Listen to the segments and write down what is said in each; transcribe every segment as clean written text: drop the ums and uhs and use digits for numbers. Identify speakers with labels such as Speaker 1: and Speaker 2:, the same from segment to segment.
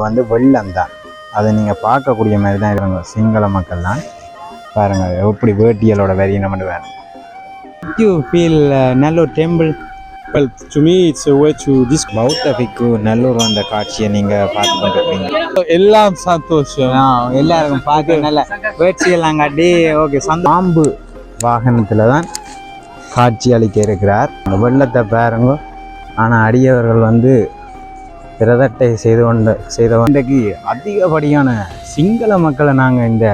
Speaker 1: வந்து வெள்ளம் தான். அதை நீங்கள் பார்க்கக்கூடிய மாதிரி தான் இருக்காங்க சிங்கள மக்கள் தான். பாருங்கள் எப்படி வேட்டியலோட வரி நம்ம வேணும். You feel Nallur temple?
Speaker 2: Well, to me, it's a way to this.
Speaker 1: பௌத்த பிக்கு நல்லூர் வந்த காட்சியை நீங்கள் பார்த்து கொண்டிருக்கீங்க.
Speaker 2: எல்லாம் சந்தோஷம்.
Speaker 1: எல்லாருக்கும் பார்த்து நல்ல வேட்சியெல்லாம் காட்டி ஓகே. பாம்பு வாகனத்தில் தான் காட்சி அளிக்க இருக்கிறார். அந்த வெள்ளத்தை பாருங்க. ஆனால் அடியவர்கள் வந்து பிரதட்டை செய்தவன்றைக்கு அதிகப்படியான சிங்கள மக்களை நாங்கள் இந்த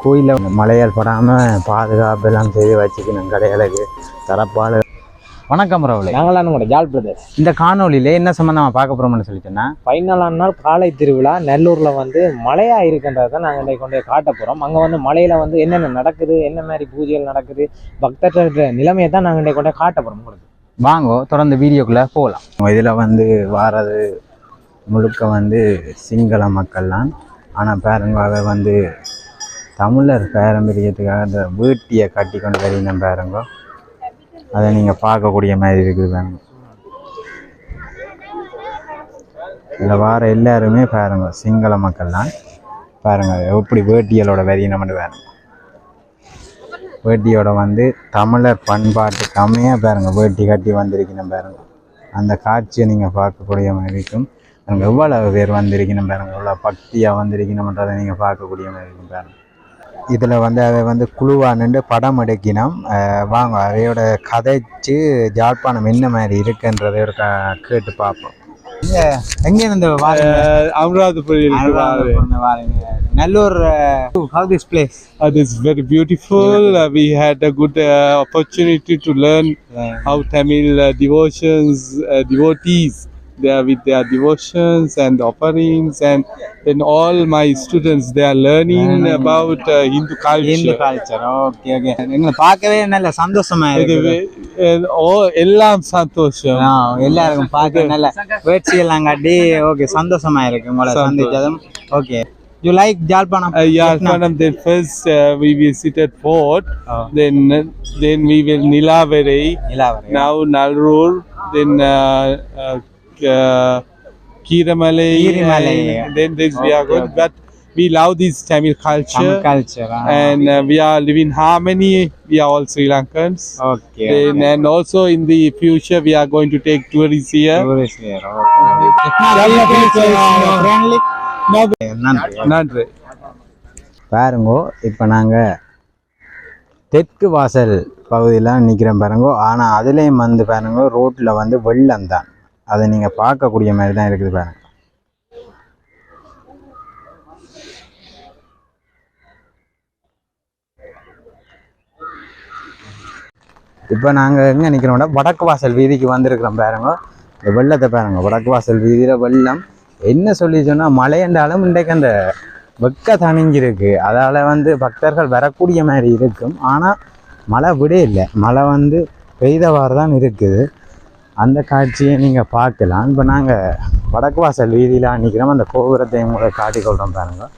Speaker 1: கோயிலில் மழையால் படாமல் பாதுகாப்பெல்லாம் செய்து வச்சுக்கணும். கடைகளுக்கு தரப்பாடு. வணக்கம் ரவுலே.
Speaker 3: நாங்களாம் கூட ஜால் பிரதர்ஸ்.
Speaker 1: இந்த காணொலியில் என்ன சம்மந்தமாக பார்க்க போகிறோம்னு சொல்லிட்டோன்னா,
Speaker 3: 14 நாள் காலை திருவிழா நெல்லூரில் வந்து மழையாக இருக்குன்றதை தான் நாங்கள் இன்றைக்கு கொண்டு காட்ட போகிறோம். அங்கே வந்து மலையில் வந்து என்னென்ன நடக்குது, என்ன மாதிரி பூஜைகள் நடக்குது, பக்தர்கள் நிலைமையை தான் நாங்கள் இன்றைக்கு கொண்டு காட்ட போகிறோம். உங்களுக்கு
Speaker 1: வாங்கோ தொடர்ந்து வீடியோக்குள்ளே போகலாம். இதில் வந்து வாரது முழுக்க வந்து சிங்கள மக்கள்லாம். ஆனால் பாருங்க, அதை வந்து தமிழர் பாரம்பரியத்துக்காக அந்த வேட்டியை கட்டி கொண்டு வரீங்க பாருங்க. அதை நீங்கள் பார்க்கக்கூடிய மாதிரி இருக்குது பாருங்க. இதில் வார எல்லாருமே பாருங்க சிங்கள மக்கள்லாம். பாருங்கள் எப்படி வேட்டியலோட வரி நம்ம வேணும். வேட்டியோட வந்து தமிழர் பண்பாட்டுக்கு அமையாக பாருங்கள் வேட்டி கட்டி வந்திருக்கணும் பாருங்கள். அந்த காட்சியை நீங்கள் பார்க்கக்கூடிய மாதிரி இருக்கும். அங்கே எவ்வளவு பேர் வந்திருக்கணும் பாருங்கள், எவ்வளோ பக்தியாக வந்திருக்கணும்ன்றதை நீங்கள் பார்க்கக்கூடிய மாதிரி இருக்கும் பாருங்கள். இதில் வந்து அதை வந்து குழுவாக நின்று படம் எடுக்கணும். வாங்க அதையோட கதைச்சு ஜாழ்ப்பாணம் என்ன மாதிரி இருக்குன்றதை ஒரு கேட்டு பார்ப்போம். எங்கே இருந்து
Speaker 2: அமராவதி
Speaker 1: வாருங்க. Nellore, how this place?
Speaker 2: It is very beautiful. We had a good opportunity to learn how Tamil devotees they are with their devotions and offerings, and then all my students they are learning about Hindu culture.
Speaker 1: Hindu culture. Okay, okay. எங்களை பார்க்கவே நல்ல சந்தோஷமா இருக்கு.
Speaker 2: எல்லாம் சந்தோஷம்.
Speaker 1: எல்லாருக்கும் பார்க்க நல்ல வேட்சியெல்லாம் காட்டி ஓகே சந்தோஷமா இருக்கு. உங்களை சந்திச்சதும் okay. You like Jalpanam?
Speaker 2: Jalpanam. Then first we visited Fort. Then we will Nilavere. Now Nalur. Then Kiramalai. Then this we are good. But we love this Tamil culture. And we are living harmony. We are all Sri Lankans.
Speaker 1: Okay.
Speaker 2: Then, and also in the future we are going to take tourists here.
Speaker 1: Friendly.
Speaker 2: நன்றி.
Speaker 1: பாருங்கோ, இப்போ நாங்கள் தெற்கு வாசல் பகுதியில் நிற்கிறோம் பாருங்கோ. ஆனால் அதுலேயும் வந்து பாருங்கோ ரோட்டில் வந்து வெள்ளம் தான். அதை நீங்கள் பார்க்கக்கூடிய மாதிரி தான் இருக்குது பாருங்க. இப்போ நாங்கள் எங்கே நிற்கிறோம்னா வடக்கு வாசல் வீதிக்கு வந்திருக்கிறோம் பாருங்க. இந்த வெள்ளத்தை பாருங்க. வடக்கு வாசல் வீதியில் வெள்ளம் என்ன சொல்லி சொன்னால் மழை என்றாலும் இன்றைக்கு அந்த வெக்க தணிஞ்சிருக்கு. அதால் வந்து பக்தர்கள் வரக்கூடிய மாதிரி இருக்கும். ஆனால் மழை விட இல்லை, மழை வந்து பெய்தவாறு தான் இருக்குது. அந்த காட்சியை நீங்கள் பார்க்கலாம். இப்போ நாங்கள் வடக்கு வாசல் வீதியில் நிற்கிறோம். அந்த கோபுரத்தையும் கூட காட்டிக்கொள்கிறோம் பாருங்கள்.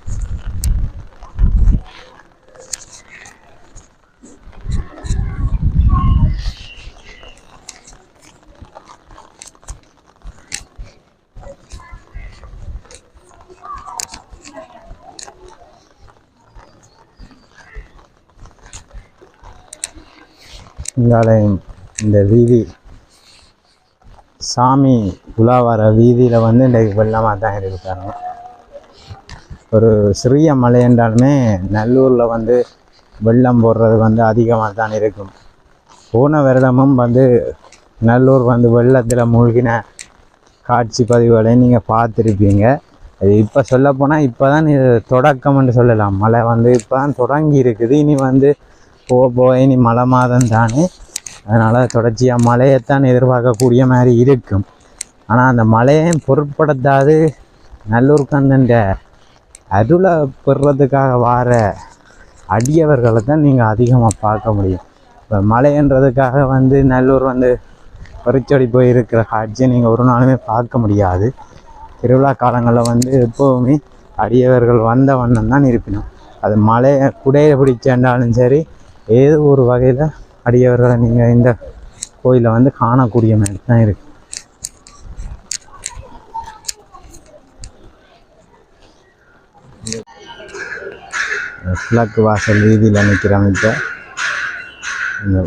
Speaker 1: இந்த வீதி சாமி உலாவர வீதியில் வந்து இன்றைக்கு வெள்ளமாக தான் இருக்காங்க. ஒரு சிறிய மலை என்றாலுமே நல்லூரில் வந்து வெள்ளம் போடுறது வந்து அதிகமாக தான் இருக்கும். போன வருடமும் வந்து நல்லூர் வந்து வெள்ளத்தில் மூழ்கின காட்சி பதிவுகளை நீங்கள் பார்த்துருப்பீங்க. அது இப்போ சொல்லப்போனால் இப்போ தான் இது தொடக்கம்னு சொல்லலாம். மழை வந்து இப்போ தான் தொடங்கி இருக்குது. இனி வந்து போக இனி மழை மாதம் தானே, அதனால் தொடர்ச்சியாக மழையைத்தான் எதிர்பார்க்கக்கூடிய மாதிரி இருக்கும். ஆனால் அந்த மழையை பொருட்படுத்தாது நல்லூருக்கு அந்த அருளை பெறுறதுக்காக வர அடியவர்களை தான் நீங்கள் அதிகமாக பார்க்க முடியும். இப்போ மழைன்றதுக்காக வந்து நல்லூர் வந்து பறிச்சொடி போயிருக்கிற காட்சியை நீங்கள் ஒரு நாளுமே பார்க்க முடியாது. திருவிழா காலங்களில் வந்து எப்போவுமே அடியவர்கள் வந்த வண்ணம் தான் இருப்பினும், அது மழையை குடையை பிடிச்சாண்டாலும் சரி, ஏதோ ஒரு வகையில் அடியவர்களை நீங்கள் இந்த கோயிலை வந்து காணக்கூடிய மாதிரி தான் இருக்குது. கிழக்கு வாசல் வீதியில் நிற்கிறோம். இப்போ இந்த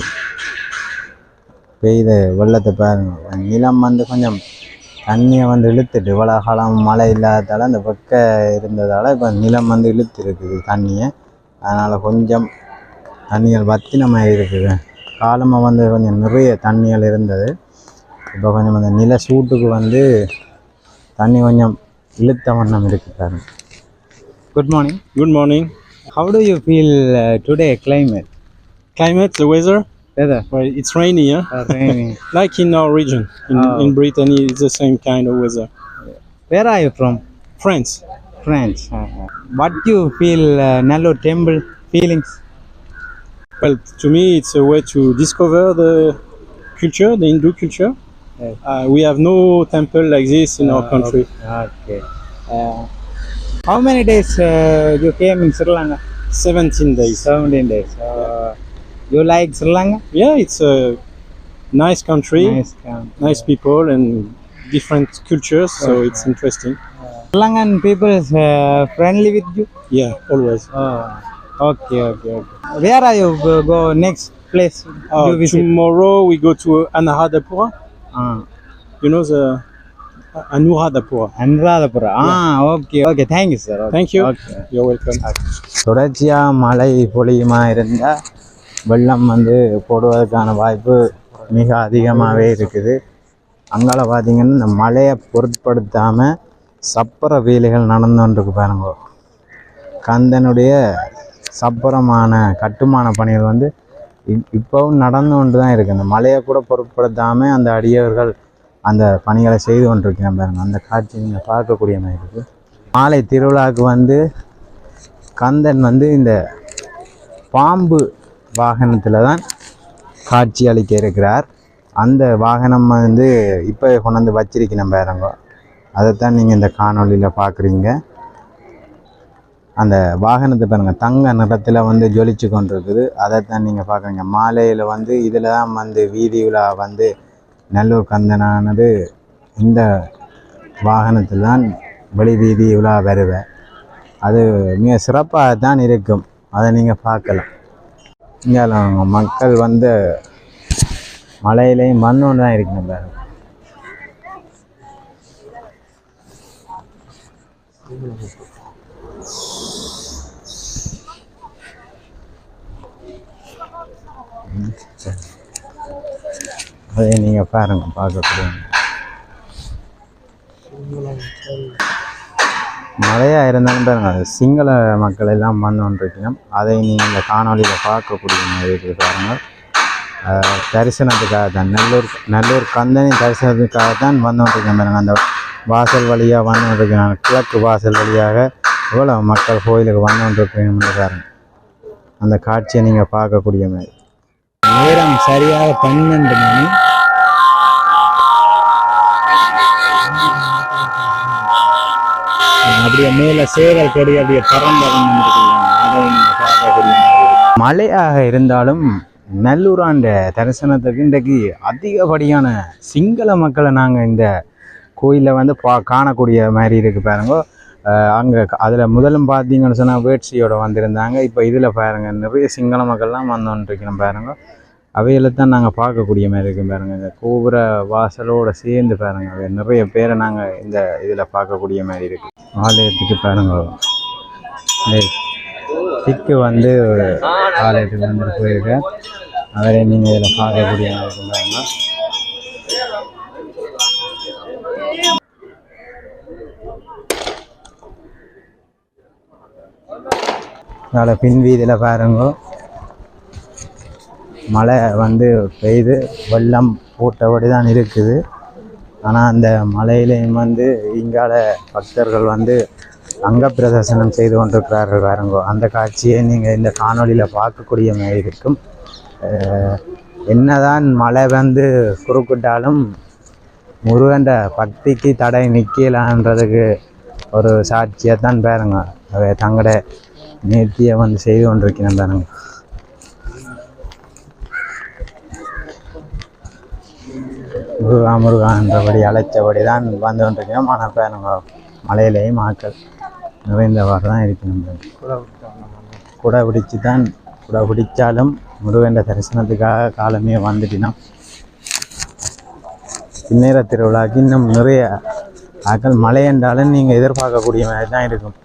Speaker 1: பெய்த வெள்ளத்தை பாருங்க. நிலம் வந்து கொஞ்சம் தண்ணியை வந்து இழுத்துட்டு இவ்வளோ காலம் மழை இல்லாததால் அந்த வெக்க இருந்ததால் இப்போ நிலம் வந்து இழுத்து இருக்குது தண்ணியை. அதனால் கொஞ்சம் தண்ணிகள் வத்தின மாதிரி இருக்குது. காலமாக வந்து கொஞ்சம் நிறைய தண்ணிகள் இருந்தது. இப்போ கொஞ்சம் அந்த நில சூட்டுக்கு வந்து தண்ணி கொஞ்சம் இழுத்த வண்ணம் இருக்குது பாருங்க. Good morning.
Speaker 4: Good morning.
Speaker 1: How do you feel today climate?
Speaker 4: Climate, the weather?
Speaker 1: Weather.
Speaker 4: Well, it's rainy, yeah?
Speaker 1: Raining.
Speaker 4: Like in our region.
Speaker 1: Oh.
Speaker 4: In Brittany, it's the same kind of weather.
Speaker 1: Where are you from?
Speaker 4: France.
Speaker 1: France. What do you feel Nellore temple feelings?
Speaker 4: Well, to me, it's a way to discover the culture, the Hindu culture.
Speaker 1: Yes.
Speaker 4: We have no temple like this in our country.
Speaker 1: Okay. How many days you came in Sri Lanka?
Speaker 4: 17 days.
Speaker 1: 17 days. You like Sri Lanka?
Speaker 4: Yeah, it's a nice country, nice people, and different cultures, so it's interesting.
Speaker 1: Sri Lankan people is friendly with you?
Speaker 4: Yeah, always.
Speaker 1: Okay. Where are you go next place you visit?
Speaker 4: Tomorrow we go to Anuradhapura. You know the Anuradhapura.
Speaker 1: Anuradhapura. Okay. Thank you, sir.
Speaker 4: Thank you.
Speaker 1: Okay.
Speaker 4: You're welcome.
Speaker 1: தொடர்ச்சியாக மழை பொழியுமா இருந்தால் வெள்ளம் வந்து போடுவதற்கான வாய்ப்பு மிக அதிகமாகவே இருக்குது. அங்கால பார்த்தீங்கன்னா இந்த மழையை பொருட்படுத்தாமல் சப்பர வேலைகள் நடந்து கொண்டிருக்கு பாருங்க. கந்தனுடைய சப்பரமான கட்டுமான பணிகள் வந்து இப்போவும் நடந்து கொண்டு தான் இருக்குது. அந்த மழையை கூட பொருட்படுத்தாமல் அந்த அடியவர்கள் அந்த பணிகளை செய்து கொண்டிருக்கிறேன் பாருங்க. அந்த காட்சி நீங்கள் பார்க்கக்கூடிய மாதிரி இருக்குது. மாலை திருவிழாவுக்கு வந்து கந்தன் வந்து இந்த பாம்பு வாகனத்தில் தான் காட்சி அளிக்க இருக்கிறார். அந்த வாகனம் வந்து இப்போ கொண்டு வந்து வச்சிருக்கணும் பாருங்க. அதைத்தான் நீங்கள் இந்த காணொலியில் பார்க்குறீங்க. அந்த வாகனத்தை பாருங்கள், தங்க நிறத்தில் வந்து ஜொலிச்சு கொண்டு இருக்குது. அதைத்தான் நீங்கள் பார்க்குறீங்க. மாலையில் வந்து இதில் தான் வந்து வீதி விழா வந்து நல்லூர் கந்தனானது இந்த வாகனத்தில் தான் வெளி வீதி விழா வருவேன். அது மிக சிறப்பாக தான் இருக்கும். அதை நீங்கள் பார்க்கலாம். இங்கே மக்கள் வந்து மழையிலையும் மண்ணோடு தான் இருக்கணும் பாருங்க. அதை நீங்கள் பாருங்க, பார்க்கக்கூடிய மழையாக இருந்தாலும் பாருங்க. சிங்கள மக்கள் எல்லாம் வந்து கொண்டிருக்கணும். அதை நீங்கள் இந்த காணொலியில் பார்க்கக்கூடிய மாதிரி இருக்குது பாருங்கள். தரிசனத்துக்காக தான் நல்லூர் கந்தனின் தரிசனத்துக்காகத்தான் வந்து கொண்டிருக்கேன் பாருங்க. அந்த வாசல் வழியாக வந்து கொண்டிருக்கிறாங்க. கிழக்கு வாசல் வழியாக எவ்வளோ மக்கள் கோயிலுக்கு வந்து கொண்டிருக்கிறீங்கன்னு பாருங்க. அந்த காட்சியை நீங்கள் பார்க்கக்கூடிய மாதிரி. நேரம் சரியாக 12 மணி. அப்படியே மேலே சேவல் கொடி அப்படியே பறந்து மழையாக இருந்தாலும் நல்லூராண்ட தரிசனத்துக்கு இன்றைக்கு அதிகப்படியான சிங்கள மக்களை நாங்கள் இந்த கோயிலில் வந்து காணக்கூடிய மாதிரி இருக்குது பாருங்க. அங்கே அதில் முதலும் பார்த்தீங்கன்னு சொன்னால் வேட்சியோடு வந்திருந்தாங்க. இப்போ இதில் பாருங்கள் நிறைய சிங்கள மக்கள்லாம் வந்துருக்கணும் பாருங்க. அவையில தான் நாங்கள் பார்க்கக்கூடிய மாதிரி இருக்கும் பாருங்கள். இந்த கோபுர வாசலோடு சேர்ந்து பாருங்கள், அவை நிறைய பேரை நாங்கள் இந்த இதில் பார்க்கக்கூடிய மாதிரி இருக்குது. ஆலயத்துக்கு பாருங்க, திக்கு வந்து ஒரு ஆலயத்துக்கு வந்துட்டு போயிருக்கேன். அவரை நீங்கள் இதில் பார்க்கக்கூடிய மாதிரி இருக்கும் பாருங்க. அதில் பின் வீதியில் பாருங்க, மழை வந்து பெய்து வெள்ளம் போட்டபடி தான் இருக்குது. ஆனால் அந்த மலையிலையும் வந்து இங்கால பக்தர்கள் வந்து அங்க பிரதர்சனம் செய்து கொண்டிருக்கிறார்கள் பாருங்க. அந்த காட்சியை நீங்கள் இந்த காணொலியில் பார்க்கக்கூடிய மாதிரி இருக்கும். என்னதான் மழை வந்து குறுக்கிட்டாலும் முருகன் பக்திக்கு தடை நிற்கலான்றதுக்கு ஒரு சாட்சியாக தான் பாருங்க. அவை தங்களோட நேர்த்தியை வந்து செய்து கொண்டிருக்கிறேன் பாருங்க. முருகான்றபடி அழைச்சபடி தான் வந்து கொண்டிருக்கிறோம். ஆனால் பாருங்க, மலையிலேயும் ஆக்கள் நிறைந்தவாறு தான் இருக்கணும். குடை பிடிச்சி தான் குடை பிடிச்சாலும் முருகன் தரிசனத்துக்காக காலமே வந்துட்டினோம். பின்னேற திருவிழாக்கு இன்னும் நிறைய ஆக்கள் மழை என்றாலும் நீங்கள் எதிர்பார்க்கக்கூடிய மாதிரி தான் இருக்கும்.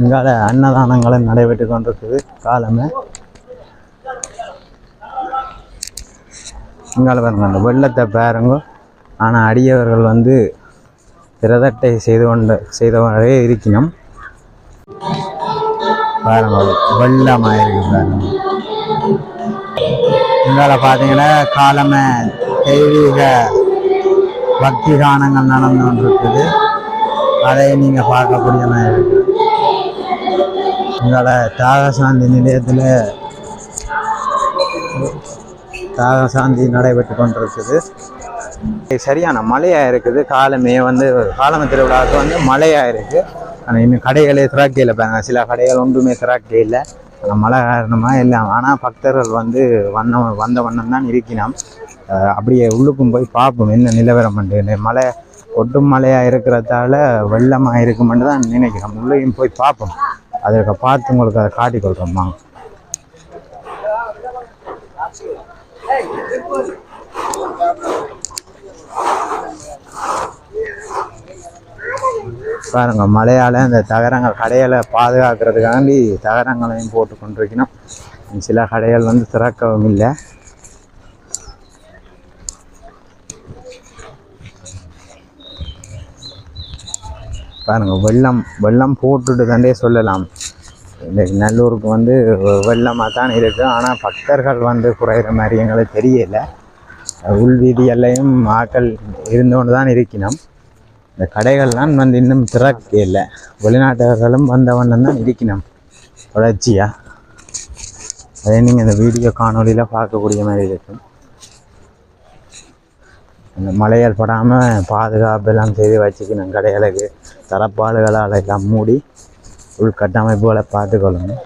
Speaker 1: இங்கால அன்னதானங்களும் நடைபெற்று கொண்டிருக்குது காலமே. இங்கால பாருங்க அந்த வெள்ளத்தை பாருங்க. ஆனால் அடியவர்கள் வந்து பிரதட்டை செய்தவரே இருக்கணும். பாருங்க வெள்ளமாக இருக்கு பாருங்க. இங்கால பார்த்தீங்கன்னா காலமே தெய்வீக பக்தி கானங்கள் நடந்து கொண்டிருக்குது. அதை நீங்கள் பார்க்கக்கூடிய மாதிரி இருக்கு. இங்கால தாகசாந்தி நிலையத்தில் தாகசாந்தி நடைபெற்று கொண்டிருக்குது. சரியான மழையாக இருக்குது. காலமே வந்து காலமை திருவிழாவுக்கு வந்து மழையாக இருக்குது. ஆனால் இன்னும் கடைகளே திறக்கையில் பாருங்க. சில கடைகள் ஒன்றுமே திறக்கே இல்லை. ஆனால் மழை காரணமாக எல்லாம். ஆனால் பக்தர்கள் வந்து வந்த வண்ணம் தான் இருக்கணும். அப்படியே உள்ளுக்கும் போய் பார்ப்போம் என்ன நிலவரம் பண்ணுறது. மழை ஒட்டும் மழையாக இருக்கிறதால வெள்ளமாக இருக்குமென்று தான் நினைக்கிறோம். உள்ளேயும் போய் பார்ப்போம். அதற்கு பார்த்து உங்களுக்கு அதை காட்டிக்கொள்கிறோம்மா. பாருங்க மழையால் இந்த தகரங்கள் கடைகளை பாதுகாக்கிறதுக்காண்டி தகரங்களையும் போட்டு கொண்டிருக்கணும். சில கடைகள் வந்து திறக்கவும் இல்லை. பாருங்க வெள்ளம் போட்டுட்டு தாண்டே சொல்லலாம். இந்த நல்லூருக்கு வந்து வெள்ளமாக தான் இருக்குது. ஆனால் பக்தர்கள் வந்து குறையிற மாதிரி எங்களுக்கு தெரியலை. உள்வீதியெல்லையும் ஆக்கள் இருந்தோண்டு தான் இருக்கணும். இந்த கடைகள்லாம் வந்து இன்னும் திறக்க இல்லை. வெளிநாட்டவர்களும் வந்தவண்ணம் தான் இருக்கணும் தொடர்ச்சியாக. அதே நீங்கள் இந்த வீடியோ காணொலியில் பார்க்கக்கூடிய மாதிரி இருக்கும். இந்த மழையால் படாமல் பாதுகாப்பெல்லாம் செய்து வச்சுக்கணும். கடைகளுக்கு தரப்பாடுகளால் எல்லாம் மூடி உள்கட்டமைப்புகளை பார்த்துக்கொள்ளணும்.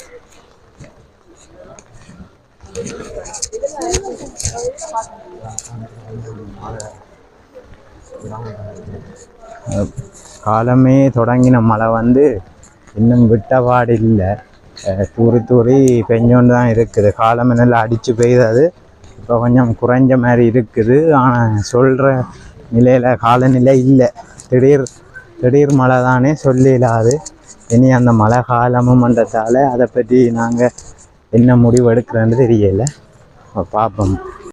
Speaker 1: காலமே தொடங்கின மழை வந்து இன்னும் விட்டபாடு இல்லை. தூரி பெஞ்சோண்டு தான் இருக்குது. காலமே நல்லா அடித்து பெய்தது. இப்போ கொஞ்சம் குறைஞ்ச மாதிரி இருக்குது. ஆனால் சொல்கிற நிலையில் காலநிலை இல்லை. திடீர் மழை தானே சொல்லிடாது. இனி அந்த மழை காலமும் வந்ததால் அதை பற்றி நாங்கள் என்ன முடிவு எடுக்கிறோன்னு தெரியலை. பார்ப்போம்.